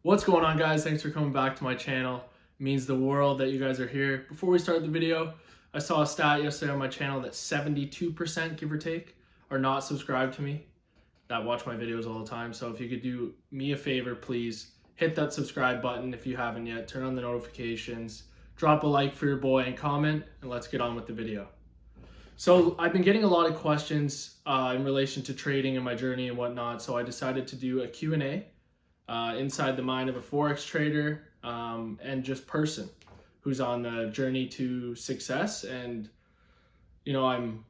What's going on, guys? Thanks for coming back to my channel. It means the world that you guys are here. Before we start the video, I saw a stat yesterday on my channel that 72%, give or take, are not subscribed to me, that watch my videos all the time. So if you could do me a favor, please hit that subscribe button if you haven't yet, turn on the notifications, drop a like for your boy, and comment, and let's get on with the video. So I've been getting a lot of questions in relation to trading and my journey and whatnot, so I decided to do a Q&A inside the mind of a Forex trader and just person who's on the journey to success. And I'm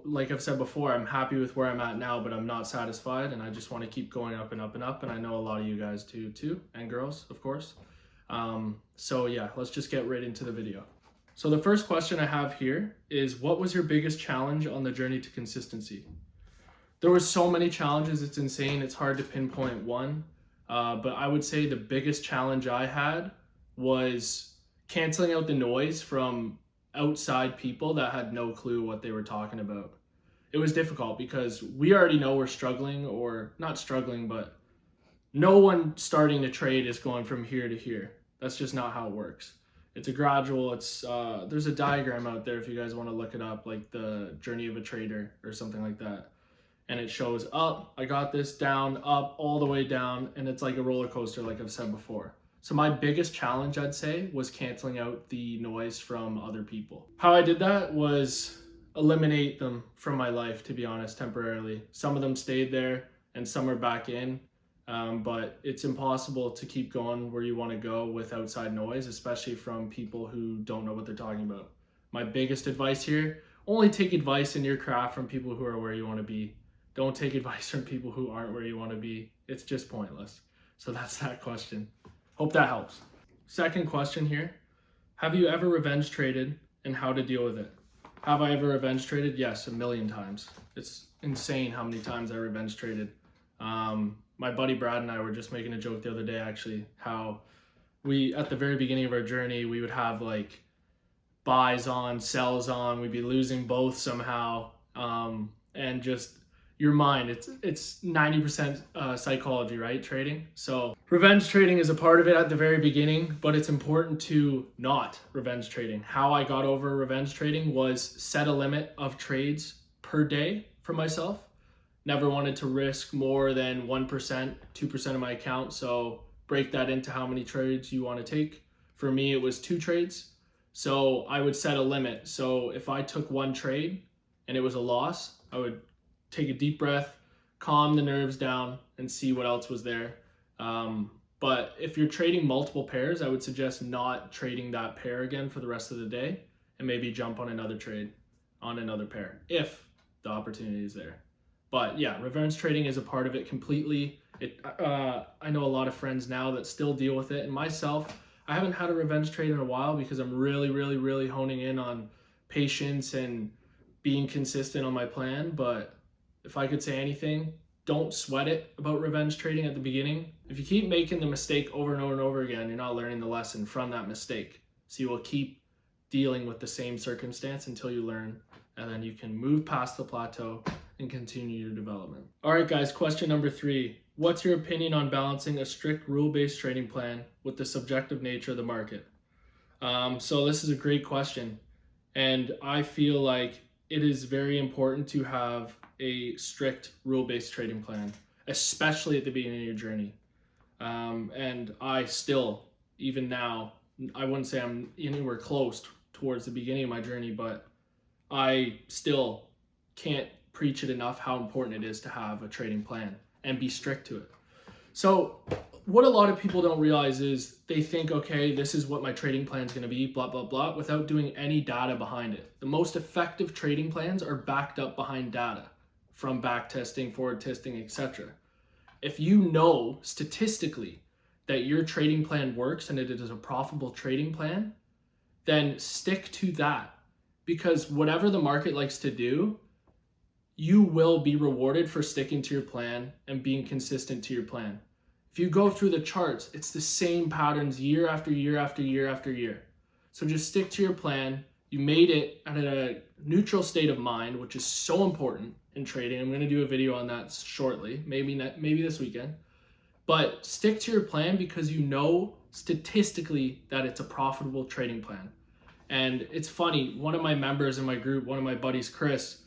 like I've said before, I'm happy with where I'm at now, but I'm not satisfied, and I just want to keep going up and up and up. And I know a lot of you guys do too, and girls, of course. So yeah, let's just get right into the video. So the first question I have here is, what was your biggest challenge on the journey to consistency? There were so many challenges, it's insane. It's hard to pinpoint one. But I would say the biggest challenge I had was canceling out the noise from outside people that had no clue what they were talking about. It was difficult because we already know we're struggling, or not struggling, but no one starting to trade is going from here to here. That's just not how it works. It's a gradual, there's a diagram out there if you guys want to look it up, like the journey of a trader or something like that. And it shows up, I got this, down, up, all the way down, and it's like a roller coaster, like I've said before. So my biggest challenge, I'd say, was canceling out the noise from other people. How I did that was eliminate them from my life, to be honest, temporarily. Some of them stayed there and some are back in, but it's impossible to keep going where you want to go with outside noise, especially from people who don't know what they're talking about. My biggest advice here, only take advice in your craft from people who are where you want to be. Don't take advice from people who aren't where you want to be. It's just pointless. So that's that question. Hope that helps. Second question here. Have you ever revenge traded, and how to deal with it? Have I ever revenge traded? Yes, a million times. It's insane how many times I revenge traded. My buddy Brad and I were just making a joke the other day, actually, how we, at the very beginning of our journey, we would have like buys on, sells on, we'd be losing both somehow. And just your mind, it's 90% psychology, right? Trading. So revenge trading is a part of it at the very beginning, but it's important to not revenge trading. How I got over revenge trading was set a limit of trades per day for myself. Never wanted to risk more than 1%, 2% of my account. So break that into how many trades you want to take. For me, it was 2 trades. So I would set a limit. So if I took 1 trade and it was a loss, I would take a deep breath, calm the nerves down, and see what else was there. But if you're trading multiple pairs, I would suggest not trading that pair again for the rest of the day, and maybe jump on another trade on another pair if the opportunity is there. But yeah, revenge trading is a part of it completely. I know a lot of friends now that still deal with it, and myself, I haven't had a revenge trade in a while because I'm really honing in on patience and being consistent on my plan. But if I could say anything, don't sweat it about revenge trading at the beginning. If you keep making the mistake over and over and over again, you're not learning the lesson from that mistake. So you will keep dealing with the same circumstance until you learn, and then you can move past the plateau and continue your development. All right, guys, question number 3. What's your opinion on balancing a strict rule-based trading plan with the subjective nature of the market? So this is a great question, and I feel like it is very important to have a strict rule-based trading plan, especially at the beginning of your journey. And I still, even now, I wouldn't say I'm anywhere close towards the beginning of my journey, but I still can't preach it enough how important it is to have a trading plan and be strict to it. So what a lot of people don't realize is they think, okay, this is what my trading plan is going to be, blah, blah, blah, without doing any data behind it. The most effective trading plans are backed up behind data from back testing, forward testing, etc. If you know statistically that your trading plan works and it is a profitable trading plan, then stick to that, because whatever the market likes to do, you will be rewarded for sticking to your plan and being consistent to your plan. If you go through the charts, it's the same patterns year after year after year after year. So just stick to your plan. You made it at a neutral state of mind, which is so important in trading. I'm going to do a video on that shortly, maybe this weekend. But stick to your plan because you know statistically that it's a profitable trading plan. And it's funny, one of my members in my group, one of my buddies, Chris,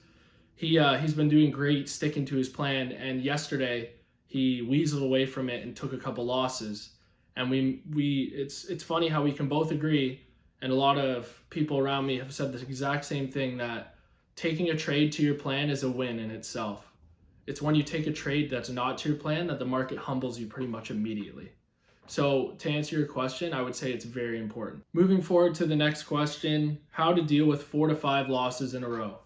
he's been doing great sticking to his plan. And yesterday he weaseled away from it and took a couple losses. And it's funny how we can both agree, and a lot of people around me have said the exact same thing, that taking a trade to your plan is a win in itself. It's when you take a trade that's not to your plan that the market humbles you pretty much immediately. So to answer your question, I would say it's very important. Moving forward to the next question, how to deal with 4 to 5 losses in a row.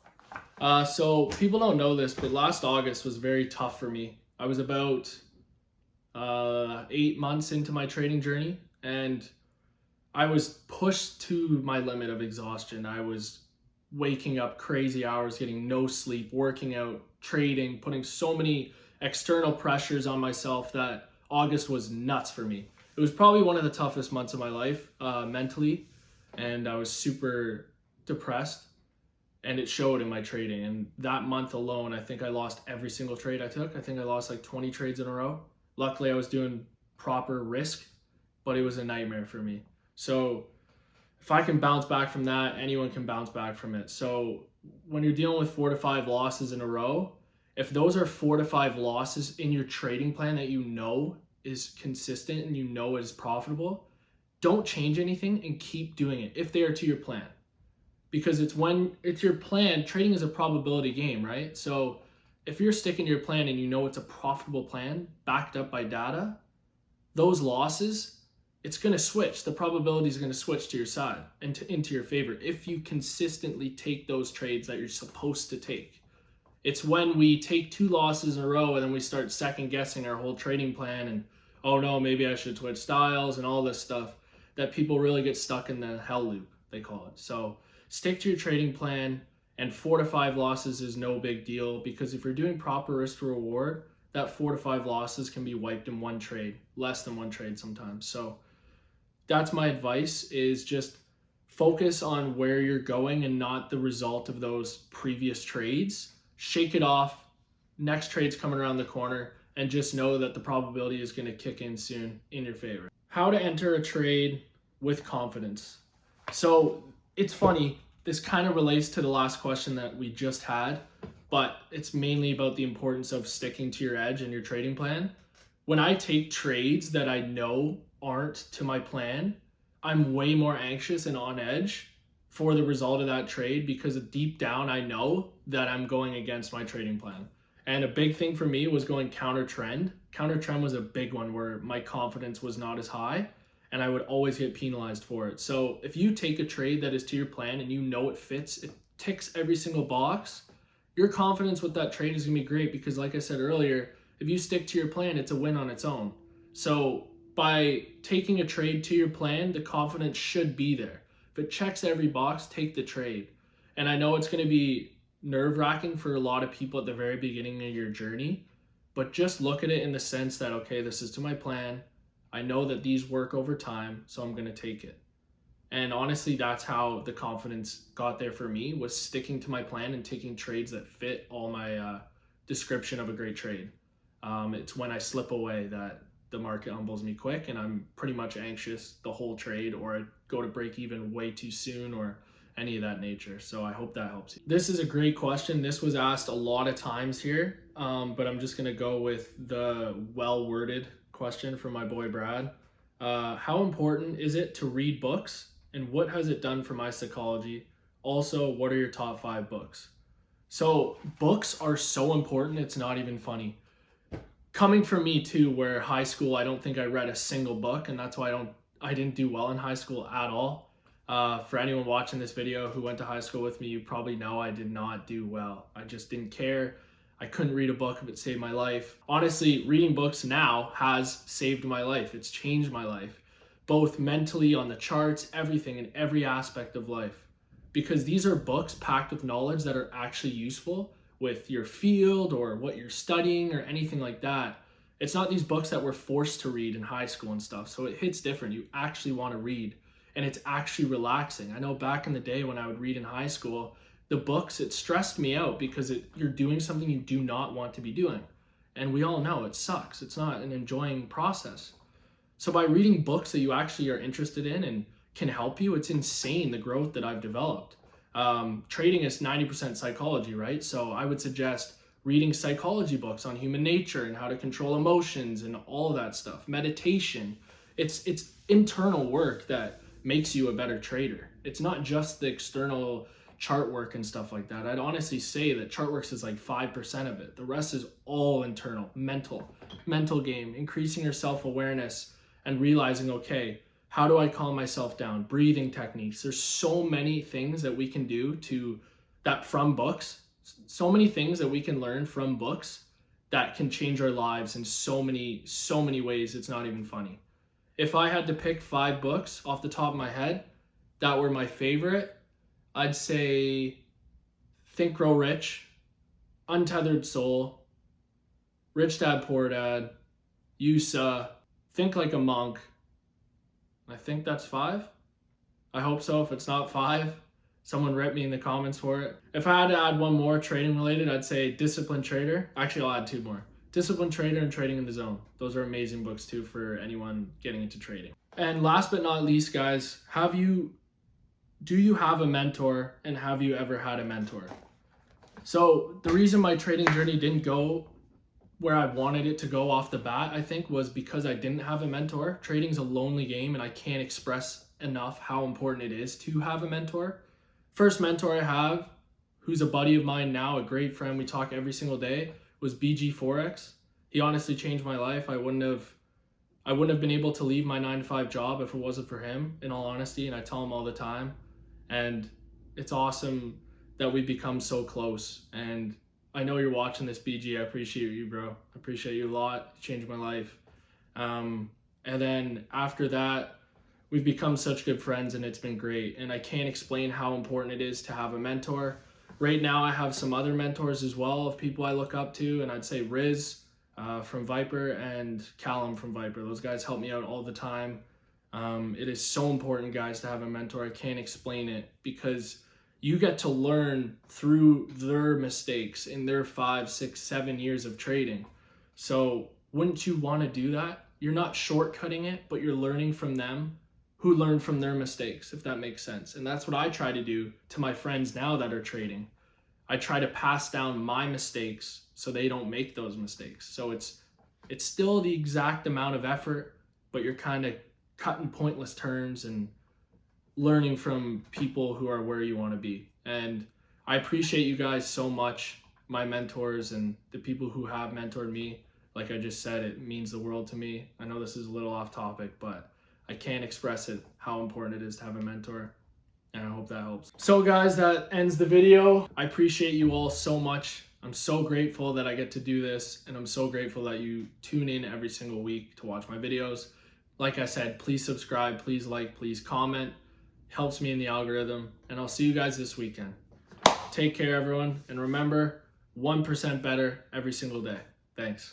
So people don't know this, but last August was very tough for me. I was about 8 months into my trading journey, and I was pushed to my limit of exhaustion. I was waking up crazy hours, getting no sleep, working out, trading, putting so many external pressures on myself that August was nuts for me. It was probably one of the toughest months of my life mentally, and I was super depressed, and it showed in my trading. And that month alone, I think I lost every single trade I took. I think I lost like 20 trades in a row. Luckily, I was doing proper risk, but it was a nightmare for me. So if I can bounce back from that, anyone can bounce back from it. So when you're dealing with 4 to 5 losses in a row, if those are 4 to 5 losses in your trading plan that you know is consistent and you know is profitable, don't change anything and keep doing it if they are to your plan. Because it's when it's your plan, trading is a probability game, right? So if you're sticking to your plan and you know it's a profitable plan backed up by data, those losses, it's going to switch. The probability is going to switch to your side and into your favor if you consistently take those trades that you're supposed to take. It's when we take 2 losses in a row and then we start second guessing our whole trading plan and, oh no, maybe I should switch styles and all this stuff, that people really get stuck in the hell loop, they call it. So stick to your trading plan, and 4 to 5 losses is no big deal, because if you're doing proper risk to reward, that 4 to 5 losses can be wiped in one trade, less than one trade sometimes. So that's my advice, is just focus on where you're going and not the result of those previous trades. Shake it off. Next trade's coming around the corner, and just know that the probability is going to kick in soon in your favor. How to enter a trade with confidence. So it's funny, this kind of relates to the last question that we just had, but it's mainly about the importance of sticking to your edge and your trading plan. When I take trades that I know aren't to my plan, I'm way more anxious and on edge for the result of that trade, because deep down I know that I'm going against my trading plan. And a big thing for me was going counter trend. Counter trend was a big one where my confidence was not as high, and I would always get penalized for it. So if you take a trade that is to your plan and you know it fits, it ticks every single box, your confidence with that trade is gonna be great, because like I said earlier, if you stick to your plan, it's a win on its own. So by taking a trade to your plan, the confidence should be there. If it checks every box, take the trade. And I know it's gonna be nerve-wracking for a lot of people at the very beginning of your journey, but just look at it in the sense that, okay, this is to my plan. I know that these work over time, so I'm going to take it. And honestly, that's how the confidence got there for me, was sticking to my plan and taking trades that fit all my description of a great trade. It's when I slip away that the market humbles me quick, and I'm pretty much anxious the whole trade, or I go to break even way too soon, or any of that nature. So I hope that helps you. This is a great question. This was asked a lot of times here, but I'm just going to go with the well-worded question from my boy Brad. How important is it to read books, and what has it done for my psychology? Also, what are your top 5 books? So books are so important, it's not even funny. Coming from me too, where high school, I don't think I read a single book, and that's why I didn't do well in high school at all. For anyone watching this video who went to high school with me, you probably know I did not do well. I just didn't care. I couldn't read a book if it saved my life. Honestly, reading books now has saved my life. It's changed my life, both mentally, on the charts, everything, in every aspect of life. Because these are books packed with knowledge that are actually useful with your field or what you're studying or anything like that. It's not these books that we're forced to read in high school and stuff. So it hits different. You actually want to read, and it's actually relaxing. I know back in the day when I would read in high school, the books, it stressed me out because you're doing something you do not want to be doing. And we all know it sucks. It's not an enjoying process. So by reading books that you actually are interested in and can help you, it's insane the growth that I've developed. Trading is 90% psychology, right? So I would suggest reading psychology books on human nature and how to control emotions and all of that stuff. Meditation. It's internal work that makes you a better trader. It's not just the external chart work and stuff like that. I'd honestly say that chart work is like 5% of it. The rest is all internal, mental game, increasing your self-awareness and realizing, okay, how do I calm myself down? Breathing techniques. There's so many things that we can do from books, so many things that we can learn from books that can change our lives in so many ways. It's not even funny. If I had to pick 5 books off the top of my head that were my favorite, I'd say Think, Grow Rich, Untethered Soul, Rich Dad, Poor Dad, USA, Think Like a Monk. I think that's 5. I hope so. If it's not 5, someone rip me in the comments for it. If I had to add one more trading related, I'd say Disciplined Trader. Actually, I'll add 2 more. Disciplined Trader and Trading in the Zone. Those are amazing books too for anyone getting into trading. And last but not least, guys, do you have a mentor, and have you ever had a mentor? So the reason my trading journey didn't go where I wanted it to go off the bat, I think, was because I didn't have a mentor. Trading's a lonely game, and I can't express enough how important it is to have a mentor. First mentor I have, who's a buddy of mine now, a great friend, we talk every single day, was BG Forex. He honestly changed my life. I wouldn't have been able to leave my 9-to-5 job if it wasn't for him, in all honesty, and I tell him all the time. And it's awesome that we've become so close. And I know you're watching this, BG. I appreciate you, bro. I appreciate you a lot. You changed my life. And then after that, we've become such good friends, and it's been great. And I can't explain how important it is to have a mentor. Right now, I have some other mentors as well of people I look up to, and I'd say Riz from Viper and Callum from Viper. Those guys help me out all the time. It is so important, guys, to have a mentor. I can't explain it, because you get to learn through their mistakes in their 5, 6, 7 years of trading. So wouldn't you want to do that? You're not shortcutting it, but you're learning from them who learned from their mistakes, if that makes sense. And that's what I try to do to my friends now that are trading. I try to pass down my mistakes so they don't make those mistakes. So it's still the exact amount of effort, but you're kind of cutting pointless turns and learning from people who are where you want to be. And I appreciate you guys so much, my mentors and the people who have mentored me. Like I just said, it means the world to me. I know this is a little off topic, but I can't express it, how important it is to have a mentor. And I hope that helps. So guys, that ends the video. I appreciate you all so much. I'm so grateful that I get to do this, and I'm so grateful that you tune in every single week to watch my videos. Like I said, please subscribe, please like, please comment. Helps me in the algorithm, and I'll see you guys this weekend. Take care, everyone, and remember, 1% better every single day. Thanks.